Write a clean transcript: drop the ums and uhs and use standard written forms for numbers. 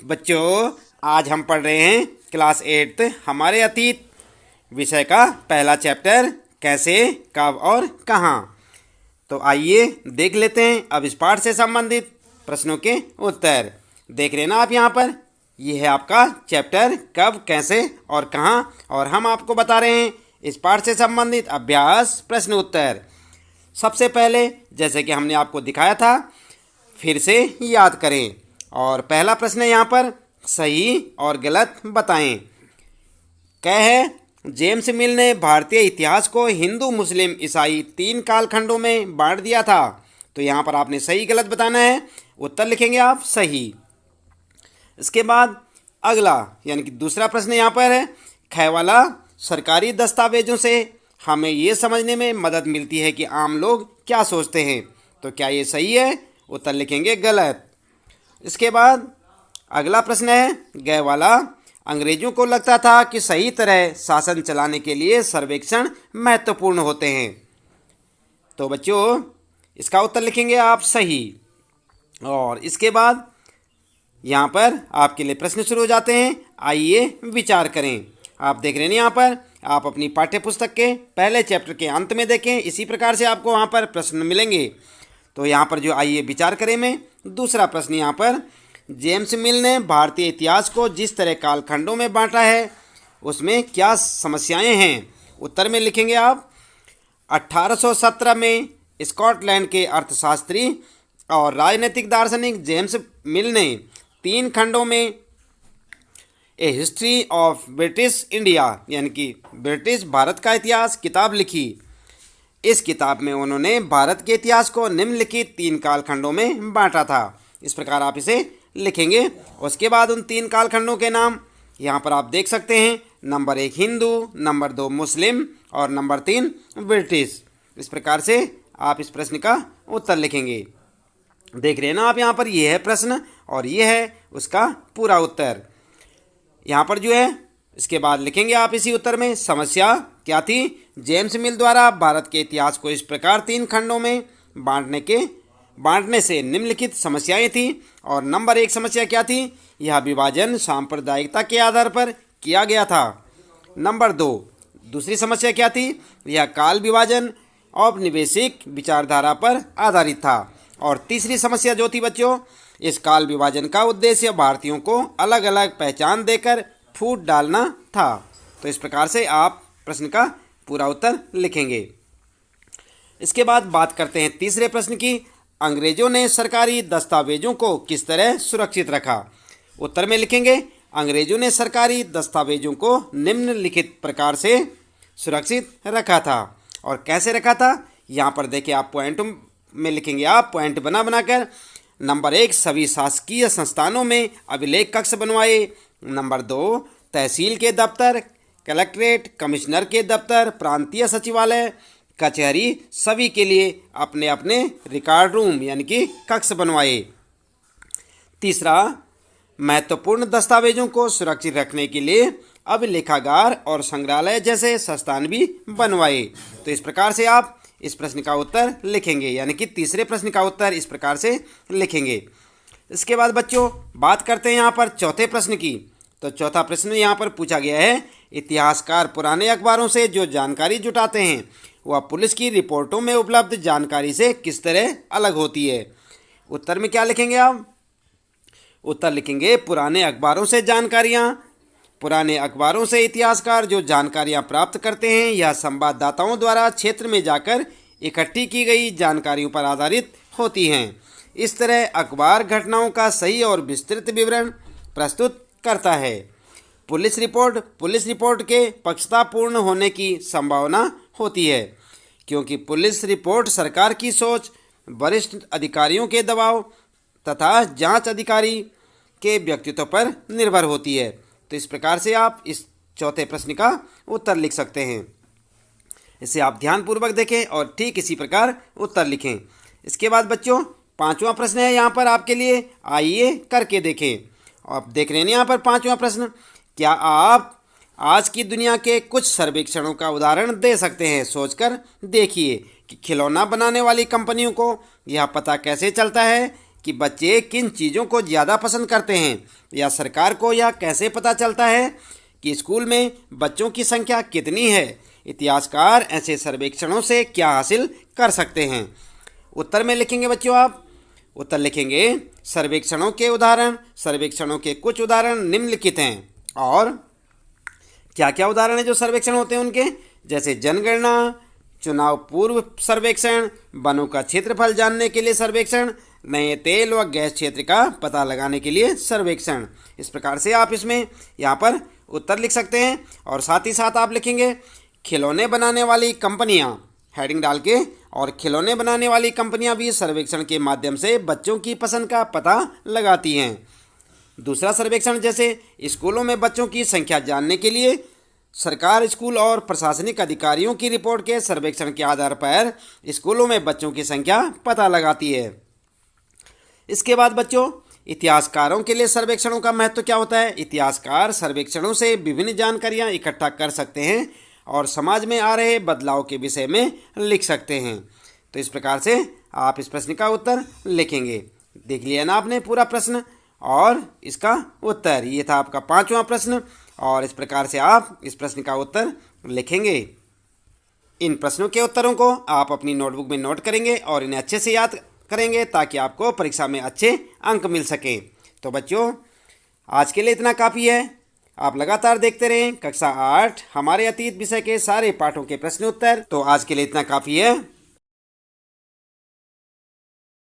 बच्चों, आज हम पढ़ रहे हैं क्लास 8 हमारे अतीत विषय का पहला चैप्टर कैसे, कब और कहाँ। तो आइए देख लेते हैं अब इस पाठ से संबंधित प्रश्नों के उत्तर। देख रहे हैं ना आप यहाँ पर, यह है आपका चैप्टर कब, कैसे और कहाँ, और हम आपको बता रहे हैं इस पाठ से संबंधित अभ्यास प्रश्न उत्तर। सबसे पहले जैसे कि हमने आपको दिखाया था, फिर से याद करें। और पहला प्रश्न है यहाँ पर, सही और गलत बताएं। क्या है, जेम्स मिल ने भारतीय इतिहास को हिंदू, मुस्लिम, ईसाई 3 कालखंडों में बांट दिया था। तो यहाँ पर आपने सही गलत बताना है। उत्तर लिखेंगे आप सही। इसके बाद अगला यानी कि दूसरा प्रश्न यहाँ पर है, ख वाला, सरकारी दस्तावेजों से हमें ये समझने में मदद मिलती है कि आम लोग क्या सोचते हैं। तो क्या ये सही है? उत्तर लिखेंगे गलत। इसके बाद अगला प्रश्न है, ग वाला, अंग्रेजों को लगता था कि सही तरह शासन चलाने के लिए सर्वेक्षण महत्वपूर्ण होते हैं। तो बच्चों इसका उत्तर लिखेंगे आप सही। और इसके बाद यहाँ पर आपके लिए प्रश्न शुरू हो जाते हैं। आइए विचार करें। आप देख रहे हैं यहाँ पर, आप अपनी पाठ्य पुस्तक के पहले चैप्टर के अंत में देखें, इसी प्रकार से आपको वहाँ पर प्रश्न मिलेंगे। तो यहाँ पर जो आइए विचार करें में दूसरा प्रश्न यहाँ पर, जेम्स मिल ने भारतीय इतिहास को जिस तरह कालखंडों में बांटा है उसमें क्या समस्याएं हैं। उत्तर में लिखेंगे आप 1817 में स्कॉटलैंड के अर्थशास्त्री और राजनीतिक दार्शनिक जेम्स मिल ने 3 खंडों में ए हिस्ट्री ऑफ ब्रिटिश इंडिया यानी कि ब्रिटिश भारत का इतिहास किताब लिखी। इस किताब में उन्होंने भारत के इतिहास को निम्नलिखित 3 कालखंडों में बांटा था। इस प्रकार आप इसे लिखेंगे। उसके बाद उन 3 कालखंडों के नाम यहाँ पर आप देख सकते हैं। नंबर 1 हिंदू, नंबर 2 मुस्लिम और नंबर 3 ब्रिटिश। इस प्रकार से आप इस प्रश्न का उत्तर लिखेंगे। देख रहे हैं ना आप यहाँ पर, यह है प्रश्न और यह है उसका पूरा उत्तर। यहाँ पर जो है इसके बाद लिखेंगे आप इसी उत्तर में समस्या क्या थी। जेम्स मिल द्वारा भारत के इतिहास को इस प्रकार 3 खंडों में बांटने से निम्नलिखित समस्याएं थी। और नंबर 1 समस्या क्या थी, यह विभाजन सांप्रदायिकता के आधार पर किया गया था। नंबर 2 दूसरी समस्या क्या थी, यह काल विभाजन औपनिवेशिक विचारधारा पर आधारित था। और तीसरी समस्या जो थी बच्चों, इस काल विभाजन का उद्देश्य भारतीयों को अलग अलग पहचान देकर फूट डालना था। तो इस प्रकार से आप प्रश्न का पूरा उत्तर लिखेंगे। इसके बाद बात करते हैं तीसरे प्रश्न की, अंग्रेजों ने सरकारी दस्तावेजों को किस तरह सुरक्षित रखा। उत्तर में लिखेंगे अंग्रेजों ने सरकारी दस्तावेजों को निम्नलिखित प्रकार से सुरक्षित रखा था। और कैसे रखा था, यहाँ पर देखिए आप पॉइंट में लिखेंगे, आप पॉइंट बना बनाकर। नंबर 1 सभी शासकीय संस्थानों में अभिलेख कक्ष बनवाए। नंबर 2 तहसील के दफ्तर, कलेक्ट्रेट, कमिश्नर के दफ्तर, प्रांतीय सचिवालय, कचहरी सभी के लिए अपने अपने रिकॉर्ड रूम यानी कि कक्ष बनवाए। तीसरा, महत्वपूर्ण दस्तावेजों को सुरक्षित रखने के लिए अभिलेखागार और संग्रहालय जैसे संस्थान भी बनवाए। तो इस प्रकार से आप इस प्रश्न का उत्तर लिखेंगे, यानी कि तीसरे प्रश्न का उत्तर इस प्रकार से लिखेंगे। इसके बाद बच्चों बात करते हैं यहाँ पर चौथे प्रश्न की। तो चौथा प्रश्न यहाँ पर पूछा गया है, इतिहासकार पुराने अखबारों से जो जानकारी जुटाते हैं वह पुलिस की रिपोर्टों में उपलब्ध जानकारी से किस तरह अलग होती है। उत्तर में क्या लिखेंगे आप? उत्तर लिखेंगे पुराने अखबारों से जानकारियाँ। पुराने अखबारों से इतिहासकार जो जानकारियाँ प्राप्त करते हैं यह संवाददाताओं द्वारा क्षेत्र में जाकर इकट्ठी की गई जानकारियों पर आधारित होती हैं। इस तरह अखबार घटनाओं का सही और विस्तृत विवरण प्रस्तुत करता है। पुलिस रिपोर्ट के पक्षतापूर्ण होने की संभावना होती है, क्योंकि पुलिस रिपोर्ट सरकार की सोच, वरिष्ठ अधिकारियों के दबाव तथा जांच अधिकारी के व्यक्तित्व पर निर्भर होती है। तो इस प्रकार से आप इस चौथे प्रश्न का उत्तर लिख सकते हैं। इसे आप ध्यानपूर्वक देखें और ठीक इसी प्रकार उत्तर लिखें। इसके बाद बच्चों 5वां प्रश्न है यहाँ पर आपके लिए, आइए करके देखें। आप देख रहे हैं यहाँ पर 5वां प्रश्न, क्या आप आज की दुनिया के कुछ सर्वेक्षणों का उदाहरण दे सकते हैं। सोचकर देखिए कि खिलौना बनाने वाली कंपनियों को यह पता कैसे चलता है कि बच्चे किन चीज़ों को ज़्यादा पसंद करते हैं, या सरकार को यह कैसे पता चलता है कि स्कूल में बच्चों की संख्या कितनी है। इतिहासकार ऐसे सर्वेक्षणों से क्या हासिल कर सकते हैं। उत्तर में लिखेंगे बच्चों, आप उत्तर लिखेंगे सर्वेक्षणों के उदाहरण। सर्वेक्षणों के कुछ उदाहरण निम्नलिखित हैं। और क्या क्या उदाहरण है जो सर्वेक्षण होते हैं उनके, जैसे जनगणना, चुनाव पूर्व सर्वेक्षण, वनों का क्षेत्रफल जानने के लिए सर्वेक्षण, नए तेल व गैस क्षेत्र का पता लगाने के लिए सर्वेक्षण। इस प्रकार से आप इसमें यहाँ पर उत्तर लिख सकते हैं। और साथ ही साथ आप लिखेंगे खिलौने बनाने वाली कंपनियाँ, हेडिंग डाल के, और खिलौने बनाने वाली कंपनियाँ भी सर्वेक्षण के माध्यम से बच्चों की पसंद का पता लगाती हैं। दूसरा सर्वेक्षण, जैसे स्कूलों में बच्चों की संख्या जानने के लिए सरकार स्कूल और प्रशासनिक अधिकारियों की रिपोर्ट के सर्वेक्षण के आधार पर स्कूलों में बच्चों की संख्या पता लगाती है। इसके बाद बच्चों, इतिहासकारों के लिए सर्वेक्षणों का महत्व क्या होता है। इतिहासकार सर्वेक्षणों से विभिन्न जानकारियां इकट्ठा कर सकते हैं और समाज में आ रहे बदलाव के विषय में लिख सकते हैं। तो इस प्रकार से आप इस प्रश्न का उत्तर लिखेंगे। देख लिया ना आपने पूरा प्रश्न और इसका उत्तर। ये था आपका 5वां प्रश्न, और इस प्रकार से आप इस प्रश्न का उत्तर लिखेंगे। इन प्रश्नों के उत्तरों को आप अपनी नोटबुक में नोट करेंगे और इन्हें अच्छे से याद करेंगे ताकि आपको परीक्षा में अच्छे अंक मिल सकें। तो बच्चों, आज के लिए इतना काफ़ी है। आप लगातार देखते रहें कक्षा 8 हमारे अतीत विषय के सारे पाठों के प्रश्न उत्तर। तो आज के लिए इतना काफ़ी है।